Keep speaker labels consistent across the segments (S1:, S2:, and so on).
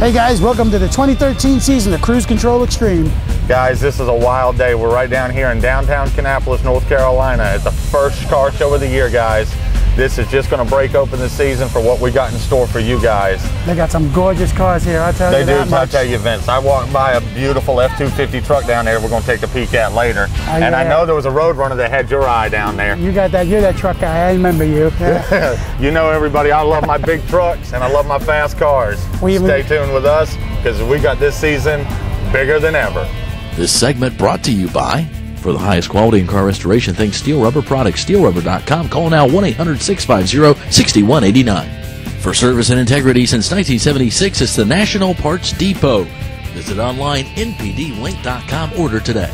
S1: Hey guys, welcome to the 2013 season of Cruise Control Xtreme.
S2: Guys, this is a wild day. We're right down here in downtown Kannapolis, North Carolina. It's the first car show of the year, guys. This is just going to break open the season for what we got in store for you guys.
S1: They got some gorgeous cars here, I'll tell you that much.
S2: I'll tell you, Vince. I walked by a beautiful F-250 truck down there we're going to take a peek at later. And I know there was a Roadrunner that had your eye down there.
S1: You got that, you're that truck guy, I remember you. Yeah.
S2: You know, everybody, I love my big trucks and I love my fast cars. Stay tuned with us because we got this season bigger than ever.
S3: This segment brought to you by, for the highest quality in car restoration, think Steel Rubber Products, steelrubber.com. Call now 1-800-650-6189. For service and integrity since 1976, it's the National Parts Depot. Visit online, npdlink.com. Order today.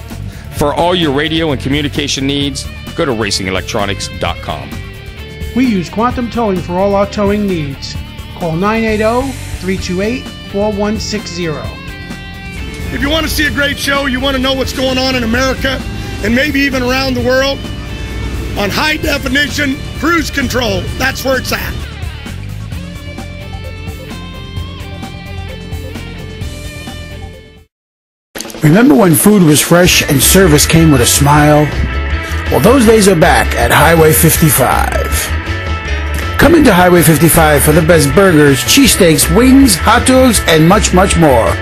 S4: For all your radio and communication needs, go to racingelectronics.com.
S5: We use Quantum Towing for all our towing needs. Call 980-328-4160.
S6: If you want to see a great show, you want to know what's going on in America and maybe even around the world, on high definition cruise control, that's where it's at.
S1: Remember when food was fresh and service came with a smile? Well, those days are back at Highway 55. Come into Highway 55 for the best burgers, cheesesteaks, wings, hot dogs, and much, much more.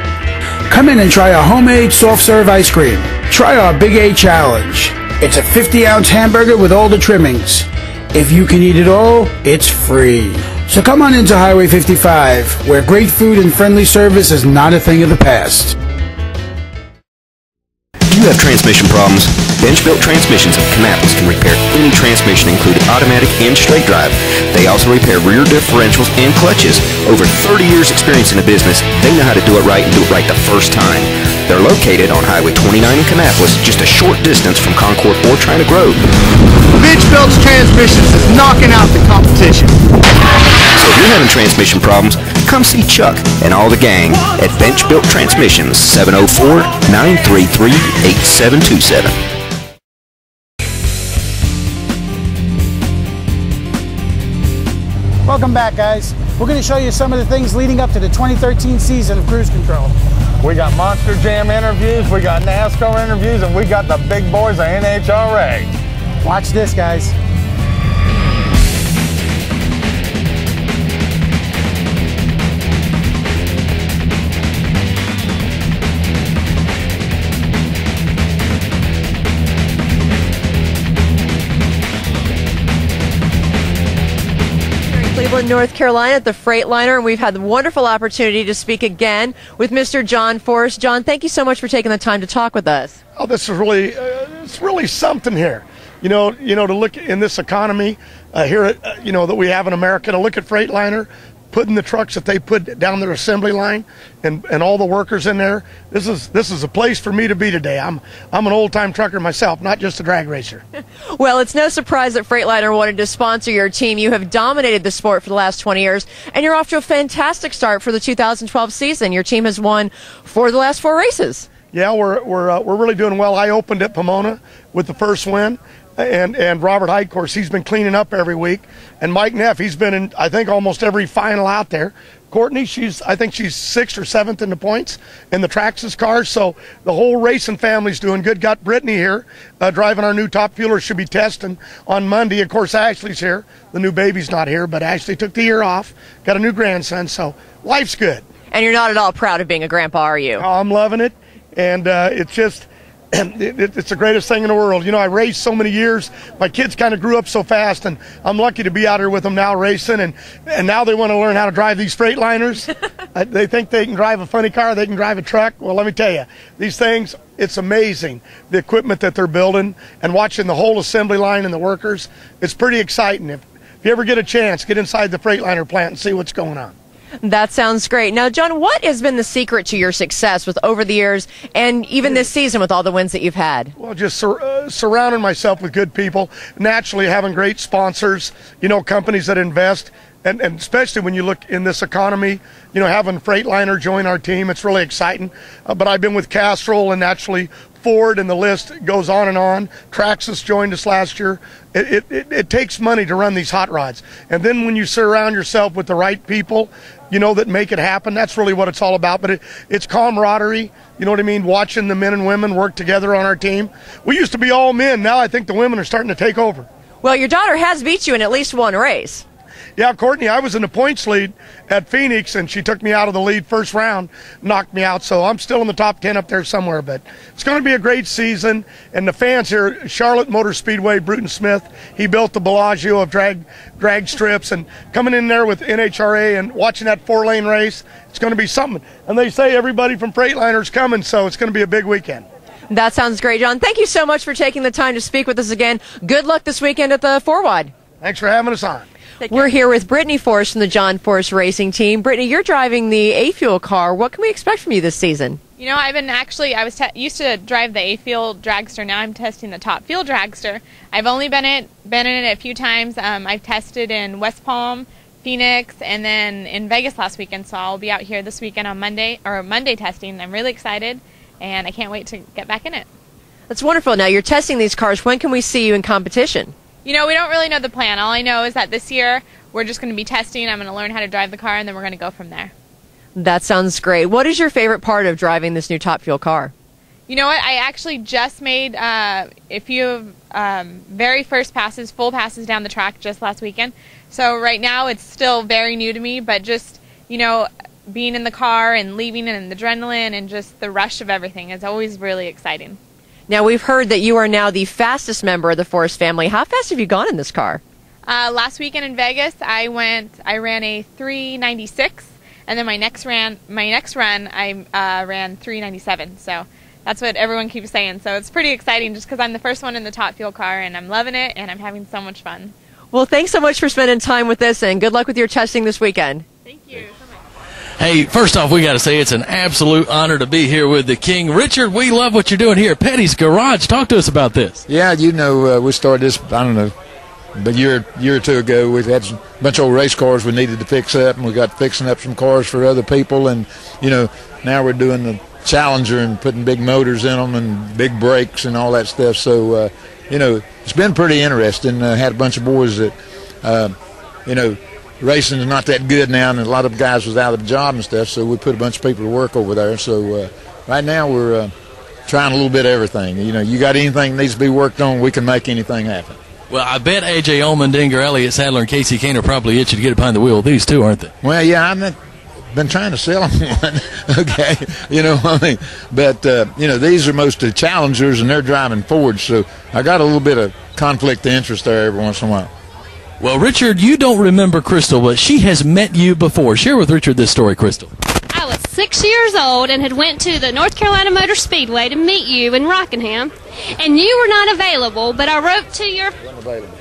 S1: Come in and try our homemade soft-serve ice cream. Try our Big A Challenge. It's a 50-ounce hamburger with all the trimmings. If you can eat it all, it's free. So come on into Highway 55, where great food and friendly service is not a thing of the past.
S7: You have transmission problems? Bench-built transmissions of Kannapolis can repair any transmission, including automatic and straight drive. They also repair rear differentials and clutches. Over 30 years experience in the business, they know how to do it right and do it right the first time. They're located on Highway 29 in Kannapolis, just a short distance from Concord or China Grove.
S8: Bench-built transmissions is knocking out the competition.
S7: So if you're having transmission problems, come see Chuck and all the gang at Bench Built Transmissions, 704-933-8727.
S1: Welcome back, guys. We're going to show you some of the things leading up to the 2013 season of Cruise Control.
S2: We got Monster Jam interviews, we got NASCAR interviews, and we got the big boys of NHRA.
S1: Watch this, guys.
S9: North Carolina at the Freightliner, and we've had the wonderful opportunity to speak again with Mr. John Forrest. John, thank you so much for taking the time to talk with us.
S6: Oh, this is really, it's really something here. You know, to look in this economy here, that we have in America, to look at Freightliner, putting the trucks that they put down their assembly line, and all the workers in there. This is a place for me to be today. I'm an old-time trucker myself, not just a drag racer.
S9: Well, it's no surprise that Freightliner wanted to sponsor your team. You have dominated the sport for the last 20 years, and you're off to a fantastic start for the 2012 season. Your team has won 4 of the last 4 races.
S6: Yeah, we're really doing well. I opened at Pomona with the first win. And Robert Hyde, of course, he's been cleaning up every week. And Mike Neff, he's been in, I think, almost every final out there. Courtney, I think she's 6th or 7th in the points in the Traxxas cars. So the whole racing family's doing good. Got Brittany here driving our new top fueler. Should be testing on Monday. Of course, Ashley's here. The new baby's not here, but Ashley took the year off. Got a new grandson, so life's good.
S9: And you're not at all proud of being a grandpa, are you?
S6: Oh, I'm loving it. And it's just... It's the greatest thing in the world. You know, I raced so many years. My kids kind of grew up so fast, and I'm lucky to be out here with them now racing. And now they want to learn how to drive these Freightliners. They think they can drive a funny car, they can drive a truck. Well, let me tell you, these things, it's amazing, the equipment that they're building and watching the whole assembly line and the workers. It's pretty exciting. If you ever get a chance, get inside the Freightliner plant and see what's going on.
S9: That sounds great. Now, John, what has been the secret to your success with over the years and even this season with all the wins that you've had?
S6: Well, just surrounding myself with good people, naturally having great sponsors, companies that invest, and especially when you look in this economy, having Freightliner join our team, it's really exciting. But I've been with Castrol and naturally Ford, and the list goes on and on. Traxxas joined us last year. It takes money to run these hot rods. And then when you surround yourself with the right people, you know, that make it happen, that's really what it's all about. But it's camaraderie, you know what I mean, watching the men and women work together on our team. We used to be all men. Now I think the women are starting to take over.
S9: Well, your daughter has beat you in at least one race.
S6: Yeah, Courtney, I was in the points lead at Phoenix, and she took me out of the lead first round, knocked me out. So I'm still in the top 10 up there somewhere. But it's going to be a great season. And the fans here, Charlotte Motor Speedway, Bruton Smith, he built the Bellagio of drag strips. And coming in there with NHRA and watching that 4-lane race, it's going to be something. And they say everybody from Freightliner's coming, so it's going to be a big weekend.
S9: That sounds great, John. Thank you so much for taking the time to speak with us again. Good luck this weekend at the 4-wide.
S6: Thanks for having us on.
S9: We're here with Brittany Force from the John Force Racing Team. Brittany, you're driving the A-Fuel car. What can we expect from you this season?
S10: You know, I was used to drive the A-Fuel dragster. Now I'm testing the Top Fuel dragster. I've only been in it a few times. I've tested in West Palm, Phoenix, and then in Vegas last weekend. So I'll be out here this weekend on Monday testing. I'm really excited, and I can't wait to get back in it.
S9: That's wonderful. Now you're testing these cars. When can we see you in competition?
S10: You know, we don't really know the plan. All I know is that this year we're just going to be testing. I'm going to learn how to drive the car, and then we're going to go from there.
S9: That sounds great. What is your favorite part of driving this new Top Fuel car?
S10: You know what? I actually just made a few very first passes, full passes down the track just last weekend. So right now it's still very new to me, but just, you know, being in the car and leaving and the adrenaline and just the rush of everything is always really exciting.
S9: Now, we've heard that you are now the fastest member of the Force family. How fast have you gone in this car?
S10: Last weekend in Vegas, I ran a 3.96, and then my next run, I ran 3.97. So that's what everyone keeps saying. So it's pretty exciting just because I'm the first one in the Top Fuel car, and I'm loving it, and I'm having so much fun.
S9: Well, thanks so much for spending time with us, and good luck with your testing this weekend.
S10: Thank you.
S3: Hey, first off, we got to say it's an absolute honor to be here with the King. Richard, we love what you're doing here at Petty's Garage. Talk to us about this.
S11: Yeah, you know, we started this, I don't know, a year or two ago. We had a bunch of old race cars we needed to fix up, and we got fixing up some cars for other people. And, you know, now we're doing the Challenger and putting big motors in them and big brakes and all that stuff. So, you know, it's been pretty interesting. Had a bunch of boys that, you know, racing is not that good now, and a lot of guys was out of a job and stuff, so we put a bunch of people to work over there. So right now we're trying a little bit of everything. You know, you got anything that needs to be worked on, we can make anything happen.
S3: Well, I bet A.J. Allmendinger, Elliott Sadler, and Casey Kane are probably itching to get behind the wheel of these two, aren't they?
S11: Well, yeah, I've been trying to sell them one, okay, you know what I mean? But, you know, these are mostly Challengers, and they're driving Fords, so I got a little bit of conflict of interest there every once in a while.
S3: Well, Richard, you don't remember Crystal, but she has met you before. Share with Richard this story, Crystal.
S12: I was 6 years old and had went to the North Carolina Motor Speedway to meet you in Rockingham, and you were not available, but I wrote to your...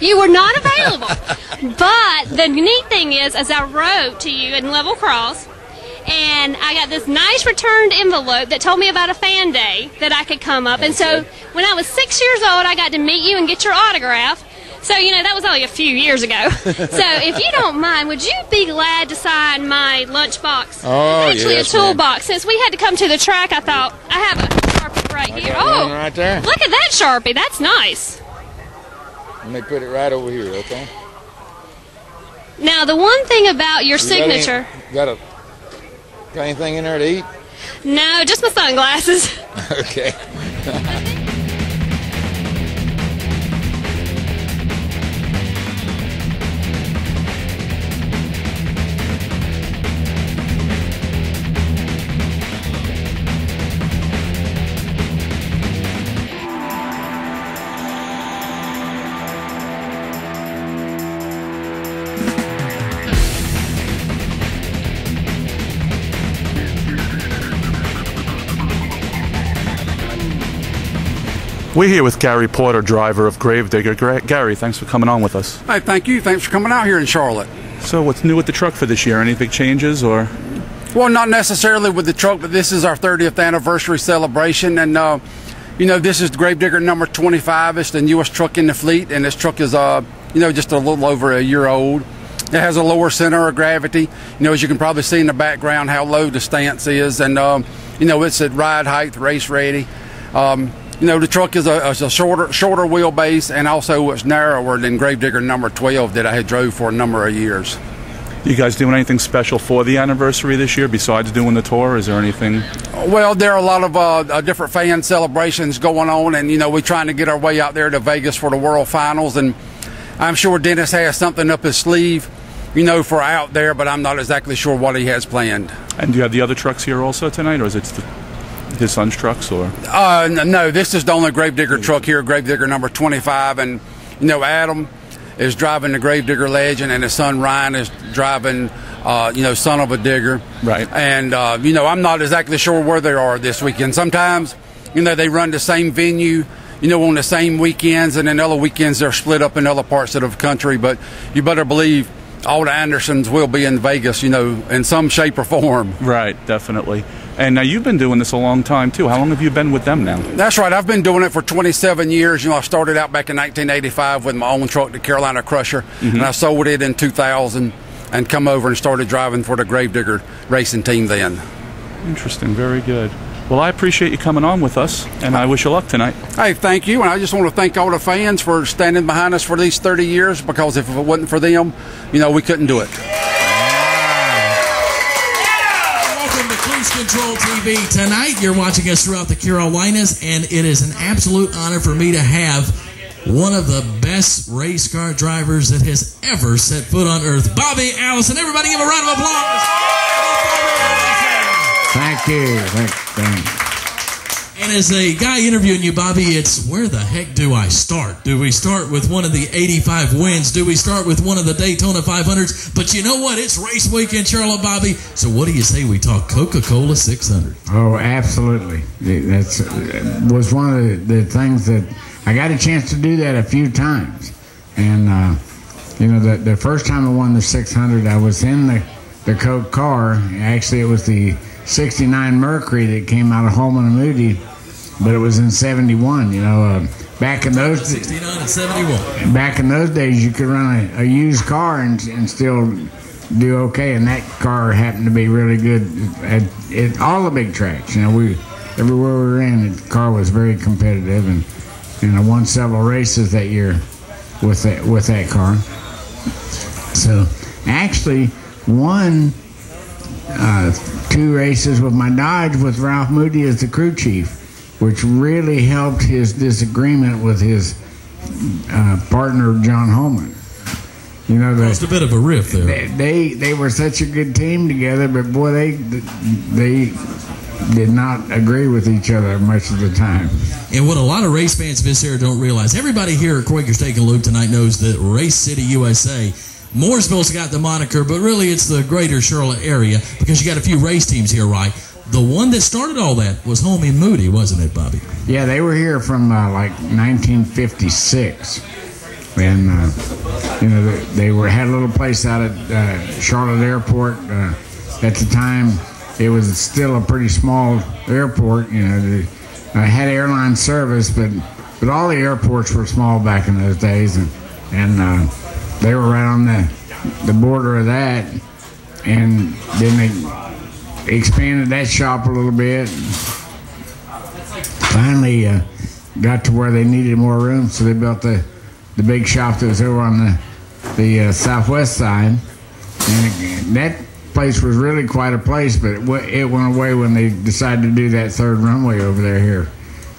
S12: You were not available. But the neat thing is I wrote to you in Level Cross, and I got this nice returned envelope that told me about a fan day that I could come up. And so when I was 6 years old, I got to meet you and get your autograph. So, you know, that was only a few years ago. So, if you don't mind, would you be glad to sign my lunchbox?
S11: Oh,
S12: it's actually
S11: yes,
S12: a toolbox. Since we had to come to the track, I thought, I have a Sharpie right here. Oh,
S11: right there.
S12: Look at that Sharpie. That's nice.
S11: Let me put it right over here, okay?
S12: Now, the one thing about your signature...
S11: Got anything in there to eat?
S12: No, just my sunglasses.
S11: Okay.
S13: We're here with Gary Porter, driver of Gravedigger. Gary, thanks for coming on with us.
S14: Hey, thank you. Thanks for coming out here in Charlotte.
S13: So what's new with the truck for this year? Any big changes or?
S14: Well, not necessarily with the truck, but this is our 30th anniversary celebration. And, you know, this is the Gravedigger number 25. It's the newest truck in the fleet. And this truck is, you know, just a little over a year old. It has a lower center of gravity. You know, as you can probably see in the background how low the stance is. And, you know, it's at ride height, race ready. You know, the truck is a shorter wheelbase, and also it's narrower than Gravedigger number 12 that I had drove for a number of years.
S13: You guys doing anything special for the anniversary this year besides doing the tour? Is there anything?
S14: Well, there are a lot of different fan celebrations going on, and, you know, we're trying to get our way out there to Vegas for the World Finals, and I'm sure Dennis has something up his sleeve, you know, for out there, but I'm not exactly sure what he has planned.
S13: And do you have the other trucks here also tonight, or is it his son's trucks? Or
S14: no, this is the only Gravedigger truck here, Gravedigger number 25, and, you know, Adam is driving the Gravedigger Legend, and his son Ryan is driving, you know, Son of a Digger.
S13: Right.
S14: And, you know, I'm not exactly sure where they are this weekend. Sometimes, you know, they run the same venue, you know, on the same weekends, and then other weekends they're split up in other parts of the country. But you better believe all the Andersons will be in Vegas, you know, in some shape or form.
S13: Right, definitely. And now you've been doing this a long time, too. How long have you been with them now?
S14: That's right. I've been doing it for 27 years. You know, I started out back in 1985 with my own truck, the Carolina Crusher, and I sold it in 2000 and come over and started driving for the Gravedigger racing team then.
S13: Interesting. Very good. Well, I appreciate you coming on with us, and I wish you luck tonight.
S14: Hey, thank you. And I just want to thank all the fans for standing behind us for these 30 years, because if it wasn't for them, you know, we couldn't do it.
S3: Cruise Control TV. Tonight, you're watching us throughout the Carolinas, and it is an absolute honor for me to have one of the best race car drivers that has ever set foot on earth, Bobby Allison. Everybody give a round of applause.
S1: Thank you. Thank you.
S3: And as a guy interviewing you, Bobby, it's where the heck do I start? Do we start with one of the 85 wins? Do we start with one of the Daytona 500s? But you know what? It's race week in Charlotte, Bobby. So what do you say we talk Coca-Cola 600?
S1: Oh, absolutely. That was one of the things that I got a chance to do that a few times. And, you know, the first time I won the 600, I was in the Coke car. Actually, it was the 69 Mercury that came out of Holman and Moody, but it was in 71. You know, back in those
S3: 69 and 71.
S1: Back in those days, you could run a used car and still do okay, and that car happened to be really good at all the big tracks. You know, everywhere we were in, the car was very competitive, and I won several races that year with that car. So actually won 2 races with my Dodge with Ralph Moody as the crew chief, which really helped his disagreement with his partner John Holman. You know,
S3: caused a bit of a rift there.
S1: They were such a good team together, but boy, they did not agree with each other much of the time.
S3: And what a lot of race fans of this here don't realize, everybody here at Quaker Steak and Lube tonight knows that Race City, USA, Mooresville's got the moniker, but really it's the greater Charlotte area, because you got a few race teams here, right? The one that started all that was Holman and Moody, wasn't it, Bobby?
S1: Yeah, they were here from like 1956. And, you know, they had a little place out at Charlotte Airport. At the time, it was still a pretty small airport. You know, they had airline service, but all the airports were small back in those days. And they were right on the border of that. And then they expanded that shop a little bit. Finally got to where they needed more room, so they built the big shop that was over on the southwest side. And that place was really quite a place, but it went away when they decided to do that third runway over there here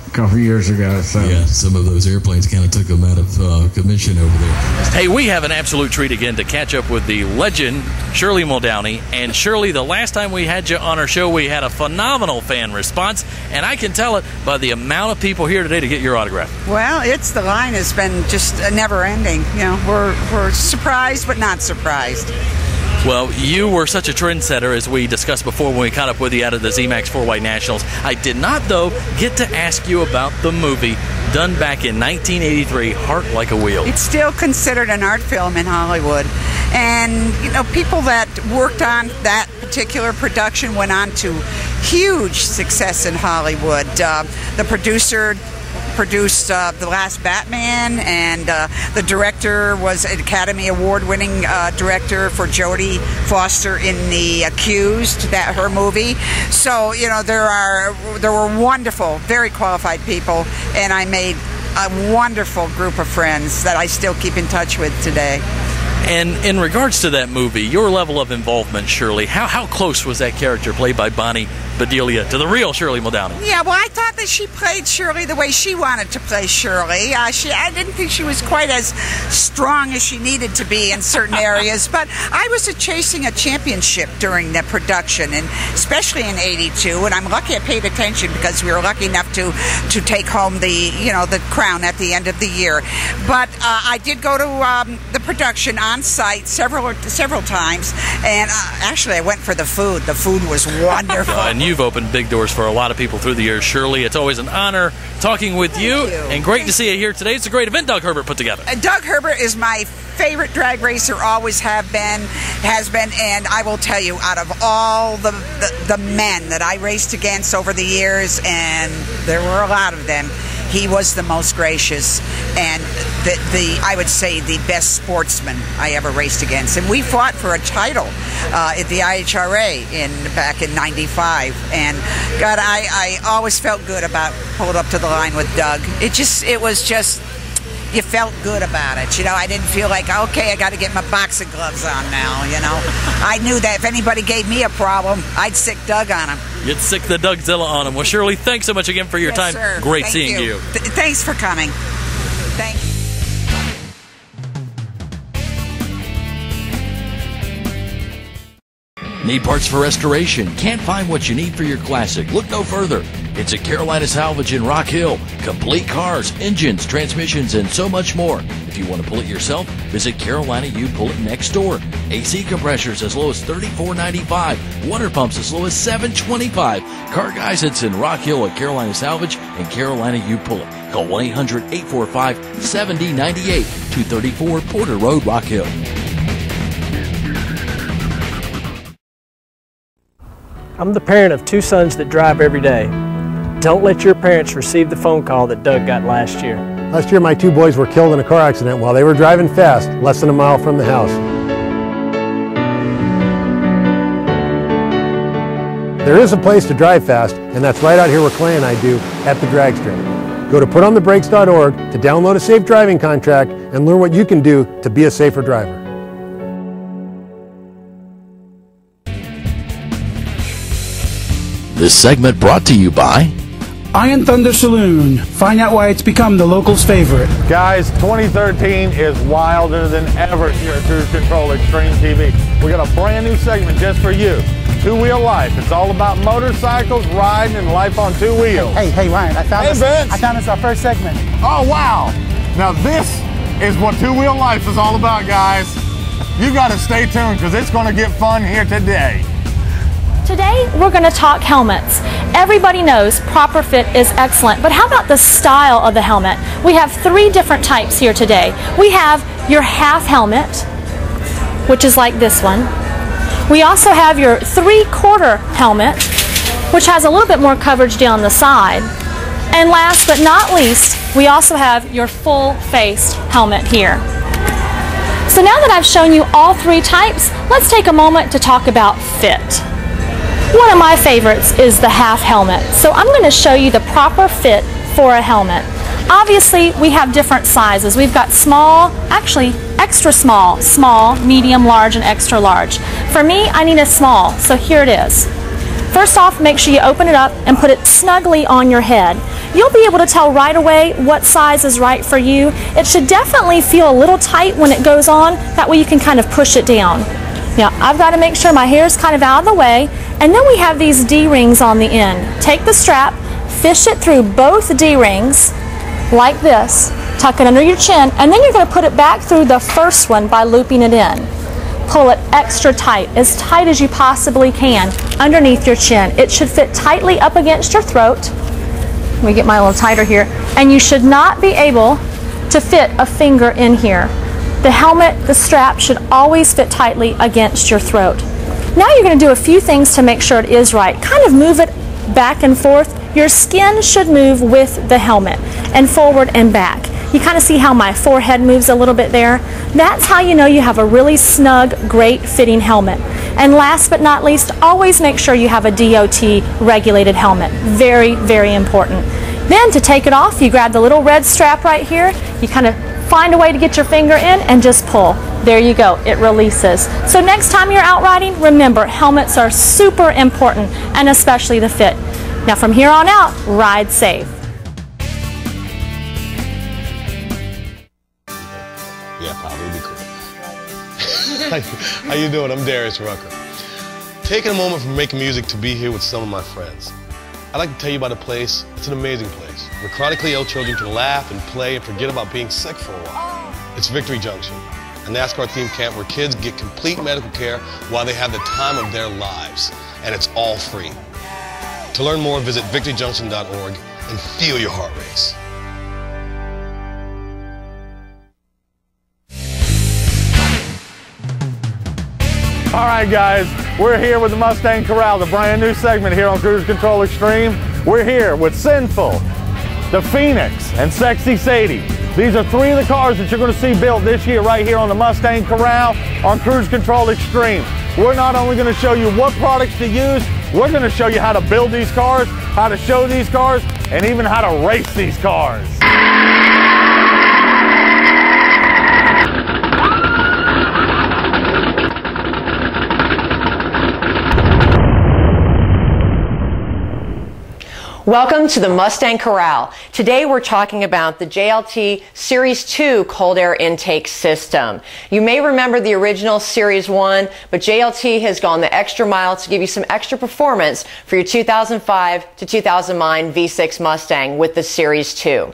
S1: a couple years ago. So
S3: yeah, some of those airplanes kind of took them out of commission over there.
S15: Hey, we have an absolute treat again to catch up with the legend, Shirley Muldowney. And Shirley, the last time we had you on our show, we had a phenomenal fan response, and I can tell it by the amount of people here today to get your autograph.
S16: Well, the line has been just never ending. You know, we're surprised but not surprised.
S15: Well, you were such a trendsetter, as we discussed before when we caught up with you out of the ZMAX 4-White Nationals. I did not, though, get to ask you about the movie done back in 1983, Heart Like a Wheel.
S16: It's still considered an art film in Hollywood. And, you know, people that worked on that particular production went on to huge success in Hollywood. The producer, produced the last Batman, and the director was an Academy Award-winning director for Jodie Foster in The Accused, her movie. So there were wonderful, very qualified people, and I made a wonderful group of friends that I still keep in touch with today.
S15: And in regards to that movie, your level of involvement, Shirley, how close was that character played by Bonnie Bedelia to the real Shirley Muldowney?
S16: Yeah, well, I thought that she played Shirley the way she wanted to play Shirley. I didn't think she was quite as strong as she needed to be in certain areas, but I was chasing a championship during the production, and especially in '82, and I'm lucky I paid attention because we were lucky enough to take home the crown at the end of the year. But I did go to the production on site several times, and actually I went for the food. The food was wonderful.
S15: And you've opened big doors for a lot of people through the years, Shirley. It's always an honor talking with you, and great to see you here today. It's a great event Doug Herbert put together.
S16: Doug Herbert is my favorite drag racer, always has been, and I will tell you, out of all the men that I raced against over the years, and there were a lot of them, he was the most gracious and I would say the best sportsman I ever raced against. And we fought for a title at the IHRA back in '95. And God, I always felt good about pulling up to the line with Doug. It was just, you felt good about it. I didn't feel like, okay, I got to get my boxing gloves on now, I knew that if anybody gave me a problem, I'd sick Doug on him.
S15: You'd sick the Dougzilla on him. Well, Shirley, thanks so much again for your time.
S16: Sir.
S15: Great seeing you.
S16: Thanks for coming. Thank you.
S17: Need parts for restoration? Can't find what you need for your classic? Look no further. It's at Carolina Salvage in Rock Hill. Complete cars, engines, transmissions, and so much more. If you want to pull it yourself, visit Carolina U Pull It next door. AC compressors as low as $34.95. Water pumps as low as $7.25. Car guys, it's in Rock Hill at Carolina Salvage and Carolina U Pull It. Call 1-845-7098. 234 Porter Road, Rock Hill.
S18: I'm the parent of 2 sons that drive every day. Don't let your parents receive the phone call that Doug got last year.
S19: Last year, my 2 boys were killed in a car accident while they were driving fast, less than a mile from the house. There is a place to drive fast, and that's right out here where Clay and I do at the drag strip. Go to putonthebrakes.org to download a safe driving contract and learn what you can do to be a safer driver.
S17: This segment brought to you by
S1: Iron Thunder Saloon. Find out why it's become the locals' favorite.
S2: Guys, 2013 is wilder than ever here at Cruise Control Xtreme TV. We got a brand new segment just for you. Two-wheel life. It's all about motorcycles, riding, and life on 2 wheels.
S20: Hey, Ryan, I found this our first segment.
S2: Oh, wow. Now this is what two-wheel life is all about, guys. You got to stay tuned because it's going to get fun here today.
S21: Today, we're going to talk helmets. Everybody knows proper fit is excellent, but how about the style of the helmet? We have 3 different types here today. We have your half helmet, which is like this one. We also have your 3/4 helmet, which has a little bit more coverage down the side. And last but not least, we also have your full-faced helmet here. So now that I've shown you all 3 types, let's take a moment to talk about fit. One of my favorites is the half helmet. So I'm going to show you the proper fit for a helmet. Obviously, we have different sizes. We've got small, actually extra small, small, medium, large, and extra large. For me, I need a small, so here it is. First off, make sure you open it up and put it snugly on your head. You'll be able to tell right away what size is right for you. It should definitely feel a little tight when it goes on. That way you can kind of push it down. Now, I've got to make sure my hair is kind of out of the way, and then we have these D-rings on the end. Take the strap, fish it through both D-rings, like this, tuck it under your chin, and then you're going to put it back through the first one by looping it in. Pull it extra tight as you possibly can, underneath your chin. It should fit tightly up against your throat. Let me get mine a little tighter here. And you should not be able to fit a finger in here. The helmet, the strap should always fit tightly against your throat. Now you're going to do a few things to make sure it is right. Kind of move it back and forth. Your skin should move with the helmet. and forward and back. You kind of see how my forehead moves a little bit there? That's how you know you have a really snug, great fitting helmet. And last but not least, always make sure you have a DOT regulated helmet. Very, very important. Then to take it off, you grab the little red strap right here, you kind of find a way to get your finger in and just pull. There you go, it releases. So next time you're out riding, remember, helmets are super important, and especially the fit. Now from here on out, ride safe.
S4: Yeah, probably be cool. How you doing? I'm Darius Rucker. Taking a moment from making music to be here with some of my friends. I'd like to tell you about a place. It's an amazing place where chronically ill children can laugh and play and forget about being sick for a while. It's Victory Junction, a NASCAR themed camp where kids get complete medical care while they have the time of their lives, and it's all free. To learn more, visit victoryjunction.org and feel your heart race.
S2: All right, guys, we're here with the Mustang Corral, the brand new segment here on Cruise Control Extreme. We're here with Sinful, the Phoenix, and Sexy Sadie. These are three of the cars that you're going to see built this year right here on the Mustang Corral on Cruise Control Extreme. We're not only going to show you what products to use, we're going to show you how to build these cars, how to show these cars, and even how to race these cars.
S9: Welcome to the Mustang Corral. Today we're talking about the JLT Series 2 cold air intake system. You may remember the original Series 1, but JLT has gone the extra mile to give you some extra performance for your 2005 to 2009 V6 Mustang with the Series 2.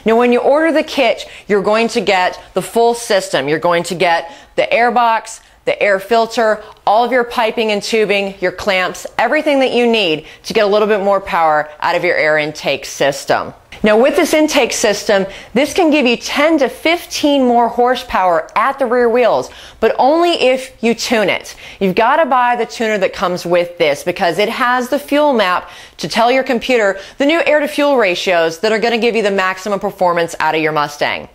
S9: Now when you order the kit, you're going to get the full system. You're going to get the air box, the air filter, all of your piping and tubing, your clamps, everything that you need to get a little bit more power out of your air intake system. Now with this intake system, this can give you 10 to 15 more horsepower at the rear wheels, but only if you tune it. You've got to buy the tuner that comes with this because it has the fuel map to tell your computer the new air to fuel ratios that are going to give you the maximum performance out of your Mustang.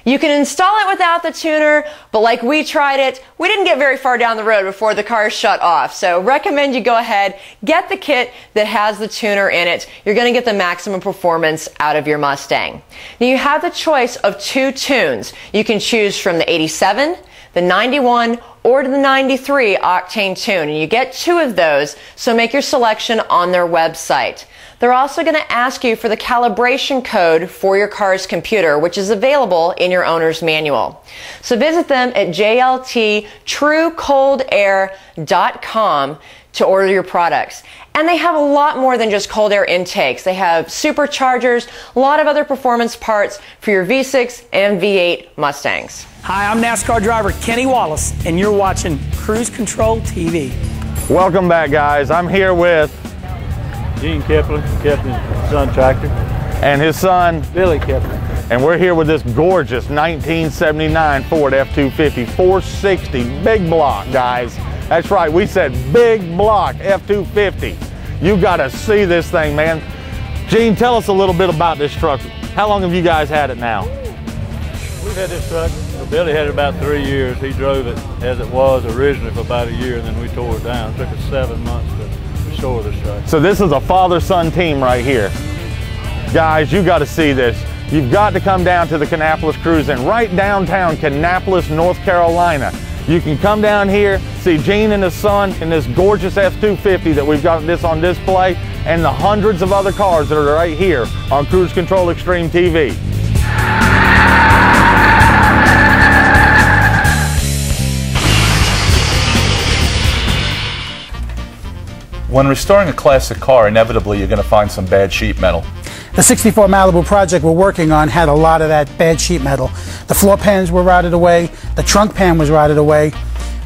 S9: You can install it without the tuner, but like we tried it, we didn't get very far down the road before the car shut off. So recommend you go ahead, get the kit that has the tuner in it. You're going to get the maximum performance out of your Mustang. Now you have the choice of two tunes. You can choose from the 87, the 91, or to the 93 octane tune, and you get two of those, so make your selection on their website. They're also going to ask you for the calibration code for your car's computer, which is available in your owner's manual. So visit them at jlttruecoldair.com to order your products. And they have a lot more than just cold air intakes. They have superchargers, a lot of other performance parts for your V6 and V8 Mustangs.
S22: Hi, I'm NASCAR driver Kenny Wallace, and you're watching Cruise Control TV.
S2: Welcome back, guys. I'm here with
S23: Gene Kipling, Kipling's son tractor.
S2: And his son,
S23: Billy Kipling.
S2: And we're here with this gorgeous 1979 Ford F-250 460 big block, guys. That's right, we said big block F-250. You gotta see this thing, man. Gene, tell us a little bit about this truck. How long have you guys had it now?
S23: We've had this truck, Billy had it about 3 years. He drove it as it was originally for about a year, and then we tore it down. It took us 7 months to restore this truck.
S2: So this is a father-son team right here. Guys, you got to see this. You've got to come down to the Kannapolis Cruise In, right downtown Kannapolis, North Carolina. You can come down here, see Gene and his son in this gorgeous F-250 that we've got this on display, and the hundreds of other cars that are right here on Cruise Control Extreme TV.
S13: When restoring a classic car, inevitably you're going to find some bad sheet metal.
S1: The 64 Malibu project we're working on had a lot of that bad sheet metal. The floor pans were rotted away, the trunk pan was rotted away.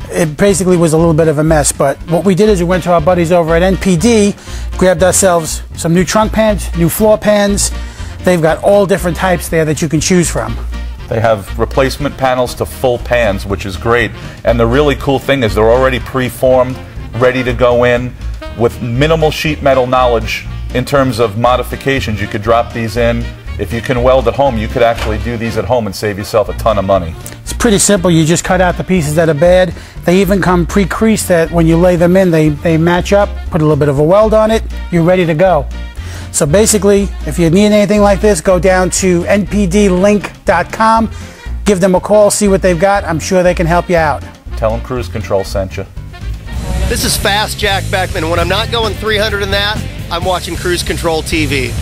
S1: It basically was a little bit of a mess, but what we did is we went to our buddies over at NPD, grabbed ourselves some new trunk pans, new floor pans. They've got all different types there that you can choose from.
S13: They have replacement panels to full pans, which is great. And the really cool thing is they're already pre-formed, ready to go in. With minimal sheet metal knowledge in terms of modifications, you could drop these in if you can weld at home, you could actually do these at home and save yourself a ton of money.
S1: It's pretty simple. You just cut out the pieces that are bad. They even come pre-creased that when you lay them in, they match up, put a little bit of a weld on it, you're ready to go. So basically, if you need anything like this, go down to npdlink.com, give them a call, see what they've got. I'm sure they can help you out.
S13: Tell them Cruise Control sent you.
S5: This is Fast Jack Beckman. When I'm not going 300 in that, I'm watching Cruise Control TV.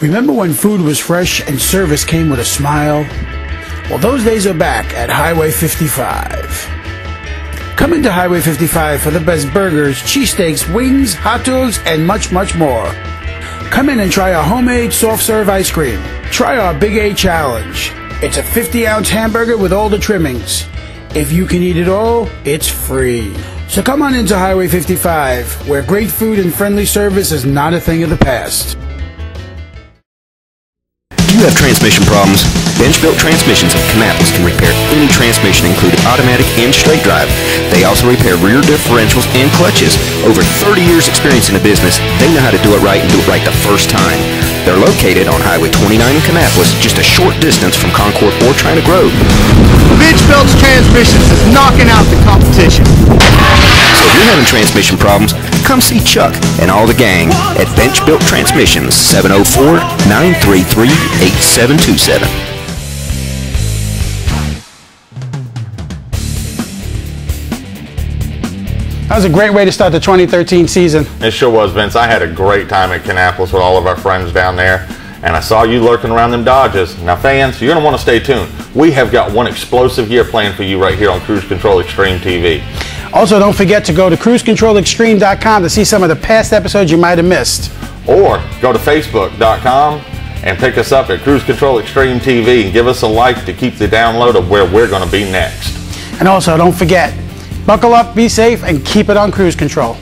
S1: Remember when food was fresh and service came with a smile? Well, those days are back at Highway 55. Come into Highway 55 for the best burgers, cheesesteaks, wings, hot dogs, and much, much more. Come in and try our homemade soft-serve ice cream. Try our Big A Challenge. It's a 50-ounce hamburger with all the trimmings. If you can eat it all, it's free. So come on into Highway 55, where great food and friendly service is not a thing of the past.
S7: You have transmission problems? Bench-built transmissions of Kannapolis can repair any transmission, including automatic and straight drive. They also repair rear differentials and clutches. Over 30 years experience in the business, they know how to do it right and do it right the first time. They're located on Highway 29 in Kannapolis, just a short distance from Concord or China Grove.
S8: Bench-built transmissions is knocking out the competition.
S7: So if you're having transmission problems, come see Chuck and all the gang at Bench Built Transmissions, 704-933-8727.
S1: That was a great way to start the 2013 season.
S2: It sure was, Vince. I had a great time at Kannapolis with all of our friends down there, and I saw you lurking around them Dodges. Now, fans, you're going to want to stay tuned. We have got one explosive year planned for you right here on Cruise Control Xtreme TV.
S1: Also, don't forget to go to cruisecontrolxtreme.com to see some of the past episodes you might have missed.
S2: Or go to facebook.com and pick us up at Cruise Control Xtreme TV and give us a like to keep the download of where we're going to be next.
S1: And also, don't forget, buckle up, be safe, and keep it on cruise control.